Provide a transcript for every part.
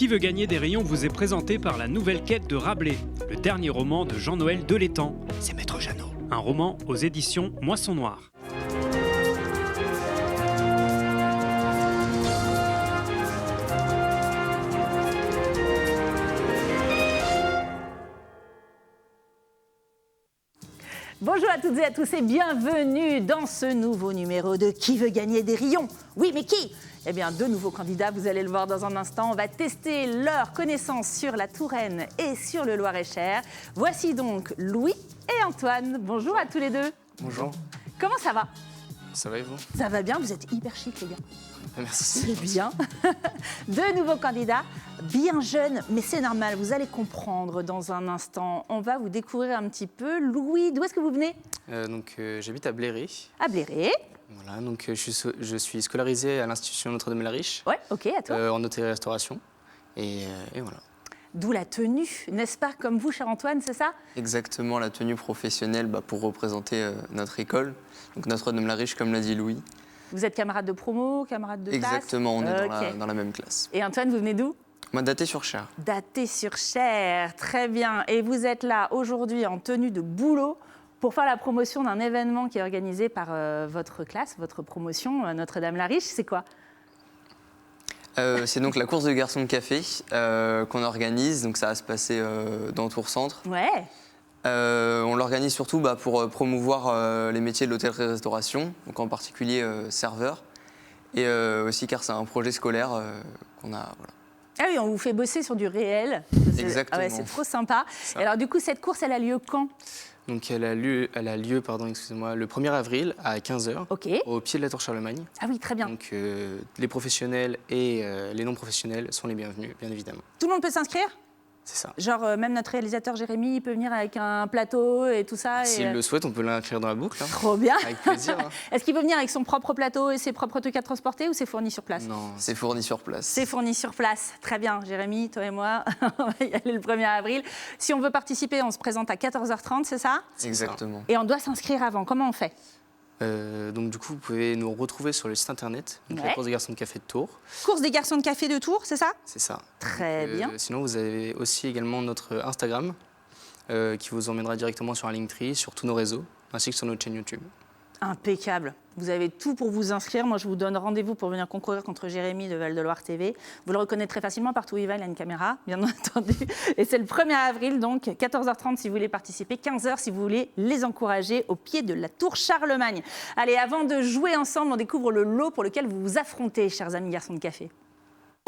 Qui veut gagner des rayons vous est présenté par La Nouvelle Quête de Rabelais, le dernier roman de Jean-Noël Delétang. C'est Maître Jeannot. Un roman aux éditions Moisson Noire. Bonjour à toutes et à tous et bienvenue dans ce nouveau numéro de Qui veut gagner des rayons? Oui, mais qui? Eh bien, deux nouveaux candidats, vous allez le voir dans un instant. On va tester leur connaissance sur la Touraine et sur le Loir-et-Cher. Voici donc Louis et Antoine. Bonjour à tous les deux. Bonjour. Comment ça va? Ça va et vous? Ça va bien, vous êtes hyper chic les gars. Merci. C'est bien. Deux nouveaux candidats, bien jeunes, mais c'est normal, vous allez comprendre dans un instant. On va vous découvrir un petit peu. Louis, d'où est-ce que vous venez? J'habite à Bléré. À Bléré. Voilà, je suis scolarisé à l'Institution Notre-Dame-la-Riche. Ouais, ok, à toi. En hôtellerie-restauration. Et voilà. D'où la tenue, n'est-ce pas, comme vous, cher Antoine, c'est ça? Exactement, la tenue professionnelle pour représenter notre école. Donc Notre-Dame-la-Riche, comme l'a dit Louis. Vous êtes camarade de promo, camarade de classe? Exactement, on est Ok. dans la même classe. Et Antoine, vous venez d'où? Moi, Daté-sur-Cher. Daté-sur-Cher, très bien. Et vous êtes là aujourd'hui en tenue de boulot pour faire la promotion d'un événement qui est organisé par votre classe, votre promotion, Notre-Dame-la-Riche. C'est quoi? C'est donc la course de garçons de café qu'on organise. Donc ça va se passer dans Tours Centre. Ouais. On l'organise surtout pour promouvoir les métiers de l'hôtellerie-restauration, donc en particulier serveur. Et aussi car c'est un projet scolaire qu'on a. Voilà. Ah oui, on vous fait bosser sur du réel. Exactement. Ah ouais, c'est trop sympa. Et alors du coup, cette course, elle a lieu quand? Donc elle a lieu le 1er avril à 15h, Ok. au pied de la Tour Charlemagne. Ah oui, très bien. Donc les professionnels et les non-professionnels sont les bienvenus, bien évidemment. Tout le monde peut s'inscrire? C'est ça. Genre, même notre réalisateur Jérémy, il peut venir avec un plateau et tout ça. S'il le souhaite, on peut l'inscrire dans la boucle. Hein. Trop bien. Avec plaisir. Hein. Est-ce qu'il veut venir avec son propre plateau et ses propres trucs à transporter ou c'est fourni sur place? Non, C'est fourni sur place. C'est fourni sur place. Très bien, Jérémy, toi et moi, on va y aller le 1er avril. Si on veut participer, on se présente à 14h30, c'est ça? Exactement. Et on doit s'inscrire avant. Comment on fait? donc du coup, vous pouvez nous retrouver sur le site internet, donc Ouais. la course des garçons de café de Tours. Course des garçons de café de Tours, c'est ça? C'est ça. Très bien. Sinon, vous avez aussi également notre Instagram qui vous emmènera directement sur un Linktree, sur tous nos réseaux, ainsi que sur notre chaîne YouTube. Impeccable. Vous avez tout pour vous inscrire. Moi, je vous donne rendez-vous pour venir concourir contre Jérémy de Val-de-Loire TV. Vous le reconnaîtrez facilement partout où il va, il a une caméra, bien entendu. Et c'est le 1er avril, donc 14h30 si vous voulez participer, 15h si vous voulez les encourager au pied de la Tour Charlemagne. Allez, avant de jouer ensemble, on découvre le lot pour lequel vous vous affrontez, chers amis garçons de café.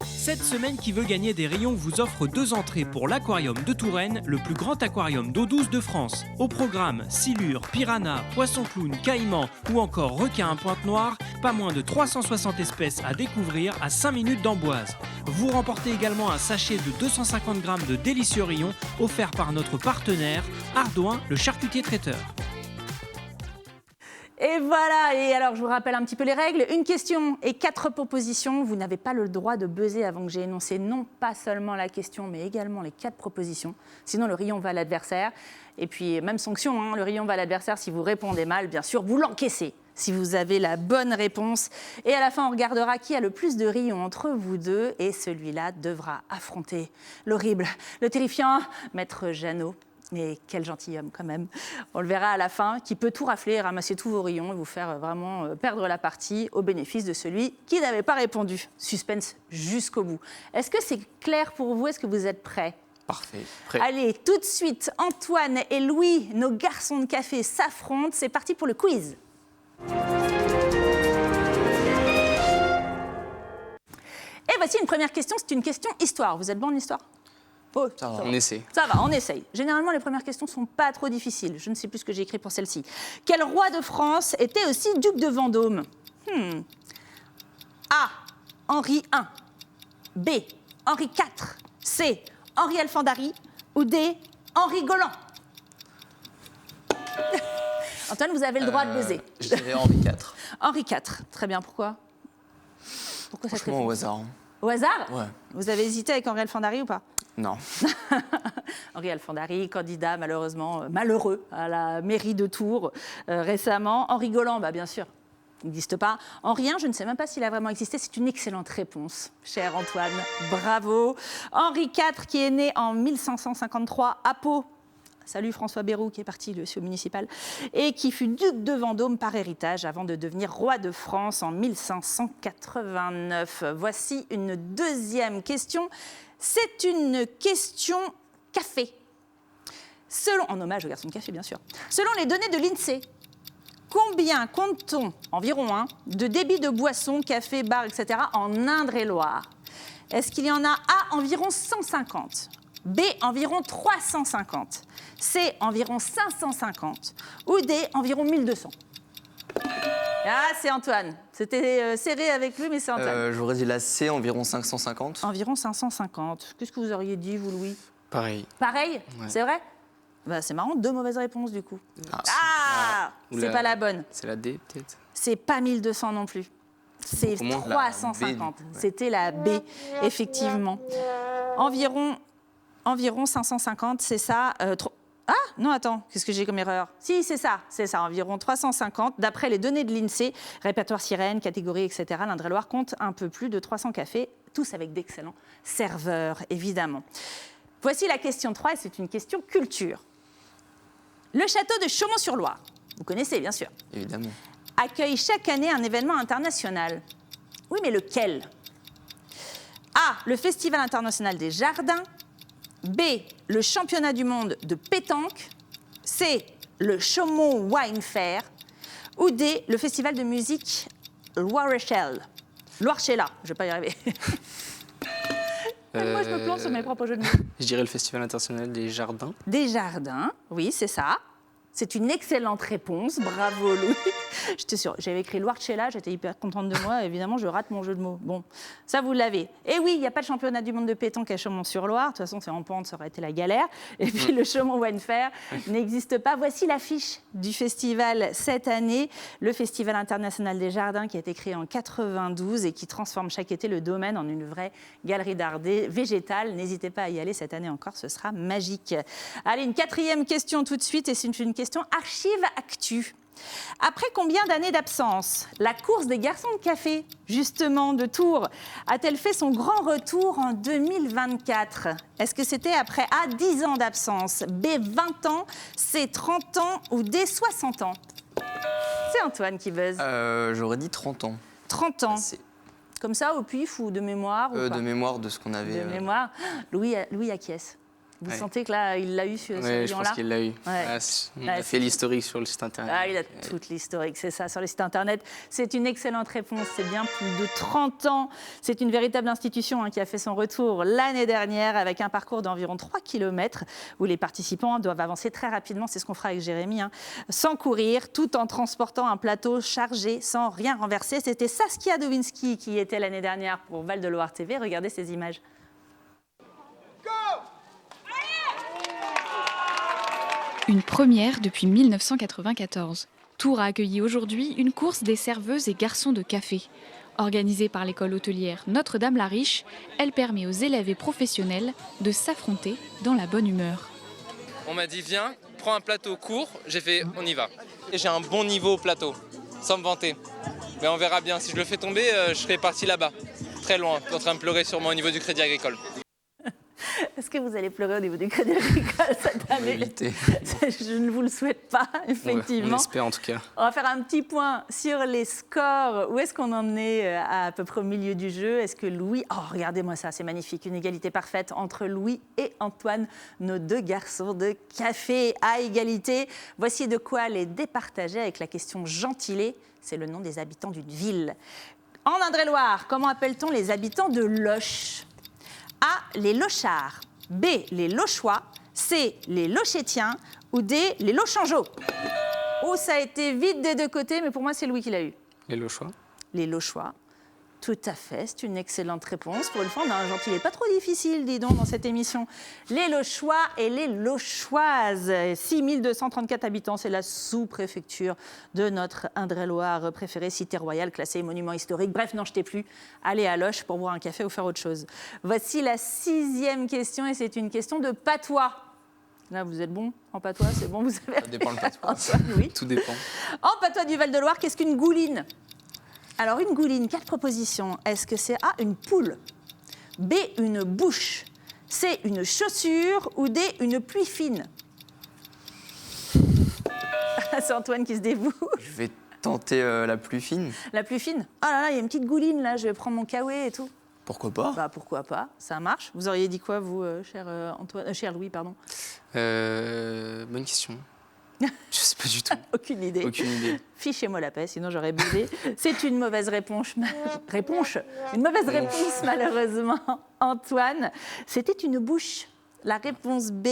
Cette semaine, Qui veut gagner des rayons vous offre 2 entrées pour l'Aquarium de Touraine, le plus grand aquarium d'eau douce de France. Au programme, silure, piranha, poisson clown, caïman ou encore requin à pointe noire, pas moins de 360 espèces à découvrir à 5 minutes d'Amboise. Vous remportez également un sachet de 250 grammes de délicieux rayons offert par notre partenaire, Ardouin, le charcutier traiteur. Et voilà, et alors je vous rappelle un petit peu les règles. Une question et 4 propositions. Vous n'avez pas le droit de buzzer avant que j'ai énoncé non pas seulement la question, mais également les 4 propositions. Sinon, le rayon va à l'adversaire. Et puis, même sanction, hein, le rayon va à l'adversaire si vous répondez mal. Bien sûr, vous l'encaissez si vous avez la bonne réponse. Et à la fin, on regardera qui a le plus de rayons entre vous deux. Et celui-là devra affronter l'horrible, le terrifiant Maître Jeannot. Mais quel gentilhomme quand même. On le verra à la fin, qui peut tout rafler, ramasser tous vos rayons et vous faire vraiment perdre la partie au bénéfice de celui qui n'avait pas répondu. Suspense jusqu'au bout. Est-ce que c'est clair pour vous? Est-ce que vous êtes prêts? Parfait. Prêt. Allez, tout de suite, Antoine et Louis, nos garçons de café s'affrontent. C'est parti pour le quiz. Et voici une première question, c'est une question histoire. Vous êtes bon en histoire? Oh, Ça va. On essaie. ça va, on essaye. Généralement, les premières questions ne sont pas trop difficiles. Je ne sais plus ce que j'ai écrit pour celle-ci. Quel roi de France était aussi duc de Vendôme? A. Henri I. B. Henri IV. C. Henri Alfandari. Ou D. Henri Golan. Antoine, vous avez le droit de buzzer. Je dirais Henri IV. Henri IV. Très bien, pourquoi? Pourquoi cette Franchement, au réponse? hasard. Au hasard? Ouais. Vous avez hésité avec Henri Alfandari ou pas? Non. Henri Alfandari, candidat malheureusement malheureux à la mairie de Tours récemment. Henri Golan, bien sûr. n'existe pas. Henri I, je ne sais même pas s'il a vraiment existé. C'est une excellente réponse, cher Antoine. Bravo. Henri IV, qui est né en 1553 à Pau. Salut François Bayrou, qui est parti lui aussi au municipal, et qui fut duc de Vendôme par héritage avant de devenir roi de France en 1589. Voici une deuxième question. C'est une question café. En hommage au garçon de café, bien sûr. Selon les données de l'INSEE, combien compte-t-on, environ, de débits de boissons, café, bar, etc., en Indre-et-Loire? Est-ce qu'il y en a A, environ 150, B, environ 350, C, environ 550 ou D, environ 1200? Ah, c'est Antoine. C'était serré avec lui, mais c'est Antoine. J'aurais dit la C, environ 550. Environ 550. Qu'est-ce que vous auriez dit, vous, Louis? Pareil. Pareil, Ouais. C'est vrai? Bah, c'est marrant, 2 mauvaises réponses, du coup. Ou C'est pas la bonne. C'est la D, peut-être. C'est pas 1200 non plus. C'est beaucoup moins. 350. La B, ouais. C'était la B, effectivement. Environ 550, c'est ça. Ah, non, attends, qu'est-ce que j'ai comme erreur? Si, c'est ça, environ 350. D'après les données de l'INSEE, répertoire sirène, catégorie, etc., l'Indre-et-Loire compte un peu plus de 300 cafés, tous avec d'excellents serveurs, évidemment. Voici la question 3, et c'est une question culture. Le château de Chaumont-sur-Loire, vous connaissez bien sûr, Évidemment. accueille chaque année un événement international. Oui, mais lequel? A, le Festival international des jardins. B, le championnat du monde de pétanque. C, le Chaumont Wine Fair. Ou D, le festival de musique Loire-et-Cher. Loire-Chella, je ne vais pas y arriver. Moi, je me plante sur mes propres jeux de mots. Je dirais le Festival international des jardins. Des jardins, oui, c'est ça. C'est une excellente réponse. Bravo, Louis. J'étais sûre. J'avais écrit Loire-Chella, j'étais hyper contente de moi. Évidemment, je rate mon jeu de mots. Bon, ça, vous l'avez. Et oui, il n'y a pas de championnat du monde de pétanque à Chaumont-sur-Loire. De toute façon, c'est en pente, ça aurait été la galère. Et puis, le Chaumont Wine Fair n'existe pas. Voici l'affiche du festival cette année. Le Festival international des jardins qui a été créé en 92 et qui transforme chaque été le domaine en une vraie galerie d'art végétal. N'hésitez pas à y aller cette année encore, ce sera magique. Allez, une quatrième question tout de suite. Et c'est une question archive actu. Après combien d'années d'absence, la course des garçons de café, justement de Tours, a-t-elle fait son grand retour en 2024? Est-ce que c'était après A, 10 ans d'absence, B, 20 ans, C, 30 ans ou D, 60 ans? C'est Antoine qui buzz. J'aurais dit 30 ans. 30 ans. C'est Comme ça, au pif ou de mémoire ou pas de mémoire de ce qu'on avait. De mémoire. Louis acquiesce. Vous Ouais. sentez que là, il l'a eu sur ce Oui, je lion-là? pense qu'il l'a eu. Ouais. On Ah, a fait l'historique sur le site internet. Ah, il a toute l'historique, c'est ça, sur le site internet. C'est une excellente réponse, c'est bien plus de 30 ans. C'est une véritable institution qui a fait son retour l'année dernière avec un parcours d'environ 3 km où les participants doivent avancer très rapidement, c'est ce qu'on fera avec Jérémy, sans courir, tout en transportant un plateau chargé sans rien renverser. C'était Saskia Dowinski qui y était l'année dernière pour Val de Loire TV. Regardez ces images. Une première depuis 1994. Tours a accueilli aujourd'hui une course des serveuses et garçons de café. Organisée par l'école hôtelière Notre-Dame-la-Riche, elle permet aux élèves et professionnels de s'affronter dans la bonne humeur. On m'a dit viens, prends un plateau court, j'ai fait on y va. Et j'ai un bon niveau au plateau, sans me vanter. Mais on verra bien, si je le fais tomber, je serai parti là-bas, très loin, en train de pleurer sûrement au niveau du Crédit Agricole. Est-ce que vous allez pleurer au niveau du Crédit Agricole cette année? Éviter. Je ne vous le souhaite pas, effectivement. On espère en tout cas. On va faire un petit point sur les scores. Où est-ce qu'on en est à peu près au milieu du jeu? Est-ce que Louis... Oh, regardez-moi ça, c'est magnifique. Une égalité parfaite entre Louis et Antoine, nos deux garçons de café à égalité. Voici de quoi les départager avec la question gentilée. C'est le nom des habitants d'une ville. En Indre-et-Loire, comment appelle-t-on les habitants de Loches? A, les Lochards. B, les Lochois. C, les Lochétiens. Ou D, les Lochangeaux. Oh, ça a été vite des deux côtés, mais pour moi, c'est Louis qui l'a eu. Et le choix? Les Lochois. Tout à fait, c'est une excellente réponse. Pour une fois, on a un gentilé pas trop difficile, dis donc, dans cette émission. Les Lochois et les Lochoises. 6234 habitants, c'est la sous-préfecture de notre Indre-et-Loire préférée, cité royale, classée monument historique. Bref, n'en jetez plus. Allez à Loches pour boire un café ou faire autre chose. Voici la 6e question, et c'est une question de patois. Là, vous êtes bon en patois, c'est bon, vous avez... Ça dépend le patois. Antoine, oui. Tout dépend. En patois du Val-de-Loire, qu'est-ce qu'une gouline? Alors, une gouline, 4 propositions. Est-ce que c'est A, une poule, B, une bouche, C, une chaussure ou D, une pluie fine? C'est Antoine qui se dévoue. Je vais tenter la plus fine. La pluie fine? Oh là là, il y a une petite gouline là, je vais prendre mon kawaii et tout. Pourquoi pas? Bah pourquoi pas, ça marche. Vous auriez dit quoi, vous, cher Louis, pardon? Bonne question. Je sais pas du tout. Aucune idée. Aucune idée. Fichez-moi la paix, sinon j'aurais buvé. C'est une mauvaise réponse. Une mauvaise réponse, malheureusement, Antoine. C'était une bouche. La réponse B.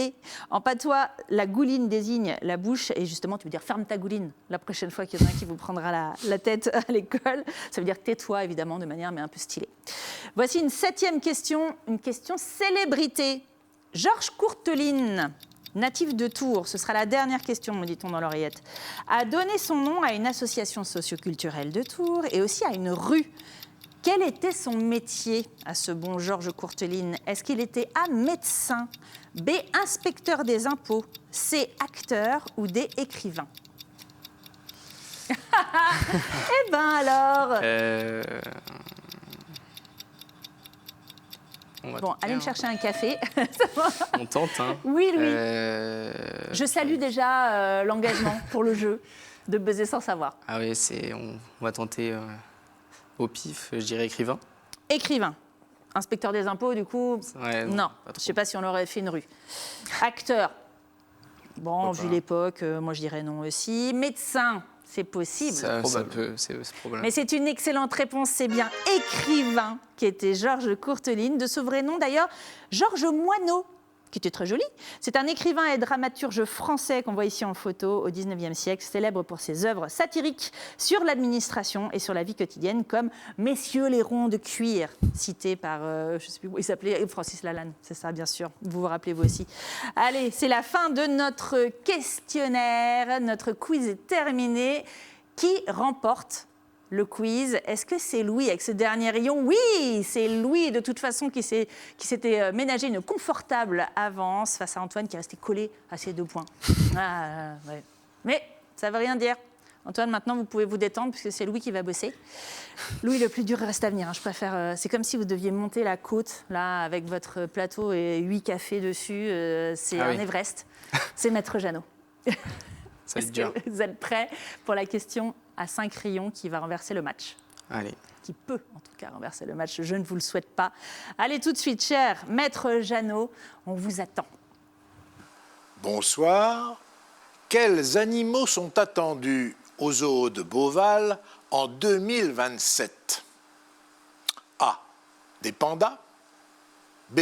En patois, la gouline désigne la bouche. Et justement, tu veux dire ferme ta gouline la prochaine fois qu'il y en a un qui vous prendra la tête à l'école. Ça veut dire tais-toi, évidemment, de manière mais un peu stylée. Voici une 7e question, une question célébrité. Georges Courteline, natif de Tours, ce sera la dernière question, me dit-on dans l'oreillette, a donné son nom à une association socioculturelle de Tours et aussi à une rue. Quel était son métier à ce bon Georges Courteline? Est-ce qu'il était A, médecin, B, inspecteur des impôts, C, acteur ou D, écrivain? Eh ben alors Bon, allez me chercher un café. On tente, hein. Oui, Louis. Je salue déjà l'engagement pour le jeu de buzzer sans savoir. Ah oui, on va tenter au pif, je dirais écrivain. Écrivain. Inspecteur des impôts, du coup, Ouais, non. pas trop. Je ne sais pas si on aurait fait une rue. Acteur. Bon, Pourquoi vu pas. l'époque, moi je dirais non aussi. Médecin, c'est possible. Ça peut, c'est probable. Mais c'est une excellente réponse, c'est bien écrivain qui était Georges Courteline, de ce vrai nom d'ailleurs, Georges Moineau, qui était très joli. C'est un écrivain et dramaturge français qu'on voit ici en photo au XIXe siècle, célèbre pour ses œuvres satiriques sur l'administration et sur la vie quotidienne, comme Messieurs les ronds de cuir, cité par, je ne sais plus, il s'appelait Francis Lalanne, c'est ça bien sûr, vous vous rappelez vous aussi. Allez, c'est la fin de notre questionnaire, notre quiz est terminé. Qui remporte le quiz? Est-ce que c'est Louis avec ce dernier rayon? Oui, c'est Louis de toute façon qui s'était ménagé une confortable avance face à Antoine qui est resté collé à ses 2 points. Ah, ouais. Mais ça ne veut rien dire. Antoine, maintenant, vous pouvez vous détendre puisque c'est Louis qui va bosser. Louis, le plus dur reste à venir. Hein. Je préfère. C'est comme si vous deviez monter la côte là avec votre plateau et 8 cafés dessus. C'est un Everest. C'est Maître Jeannot. Ça va être Est-ce dur. que vous êtes prêts pour la question à 5 rayons qui va renverser le match? Allez. Qui peut en tout cas renverser le match, je ne vous le souhaite pas. Allez tout de suite, cher Maître Jeannot, on vous attend. Bonsoir. Quels animaux sont attendus au zoo de Beauval en 2027? A. Des pandas. B.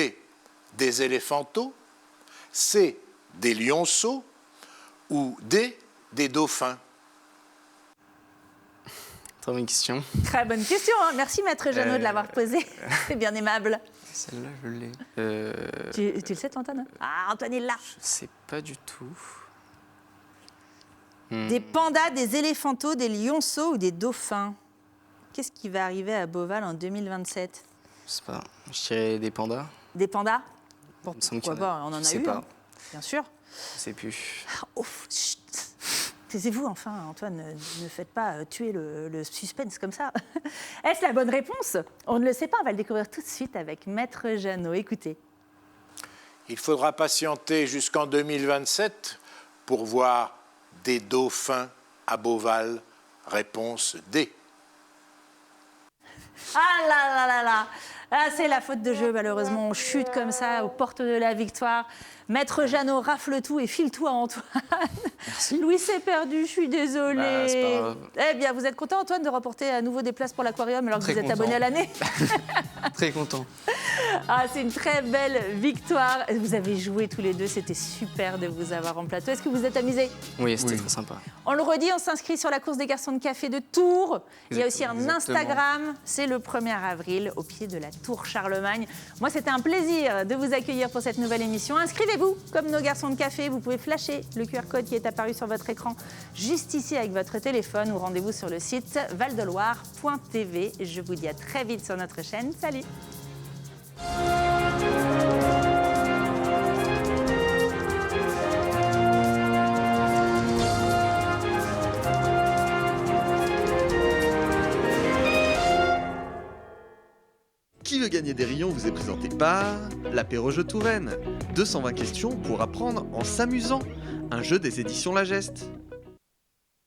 Des éléphantos. C. Des lionceaux. Ou D. Des dauphins. Très bonne question. Très bonne question, hein. Merci Maître Jeannot de l'avoir posée, c'est bien aimable. Celle-là, je l'ai. Tu le sais, toi, Antoine? Ah, Antoine est là. Je sais pas du tout. Des pandas, des éléphantos, des lionceaux ou des dauphins? Qu'est-ce qui va arriver à Beauval en 2027? Je sais pas. Je dirais des pandas. Des pandas? Bon, Il me semble pourquoi qu'il y en a. pas, on en Je a sais eu, pas. hein. Bien sûr. Je sais plus. Oh, chut. Taisez-vous enfin, Antoine, ne faites pas tuer le suspense comme ça. Est-ce la bonne réponse? On ne le sait pas, on va le découvrir tout de suite avec Maître Jeannot. Écoutez. Il faudra patienter jusqu'en 2027 pour voir des dauphins à Beauval. Réponse D. Ah là là là là. Ah, c'est la faute de jeu, malheureusement. On chute comme ça aux portes de la victoire. Maître Jeannot rafle tout et file tout à Antoine. Merci. Louis s'est perdu, je suis désolée. Bah, c'est pas grave. Eh bien, vous êtes content, Antoine, de remporter à nouveau des places pour l'aquarium alors que Très vous êtes content. abonné à l'année? Très content. Ah, c'est une très belle victoire. Vous avez joué tous les deux, c'était super de vous avoir en plateau. Est-ce que vous êtes amusés? Oui, c'était très sympa. On le redit, on s'inscrit sur la course des garçons de café de Tours. Il y a aussi un Exactement. Instagram, c'est le 1er avril au pied de la Tour Charlemagne. Moi, c'était un plaisir de vous accueillir pour cette nouvelle émission. Inscrivez-vous comme nos garçons de café. Vous pouvez flasher le QR code qui est apparu sur votre écran juste ici avec votre téléphone ou rendez-vous sur le site valdeloire.tv. Je vous dis à très vite sur notre chaîne. Salut! gagner des rayons vous est présenté par l'Apéro-Jeu Touraine. 220 questions pour apprendre en s'amusant. Un jeu des éditions La Geste.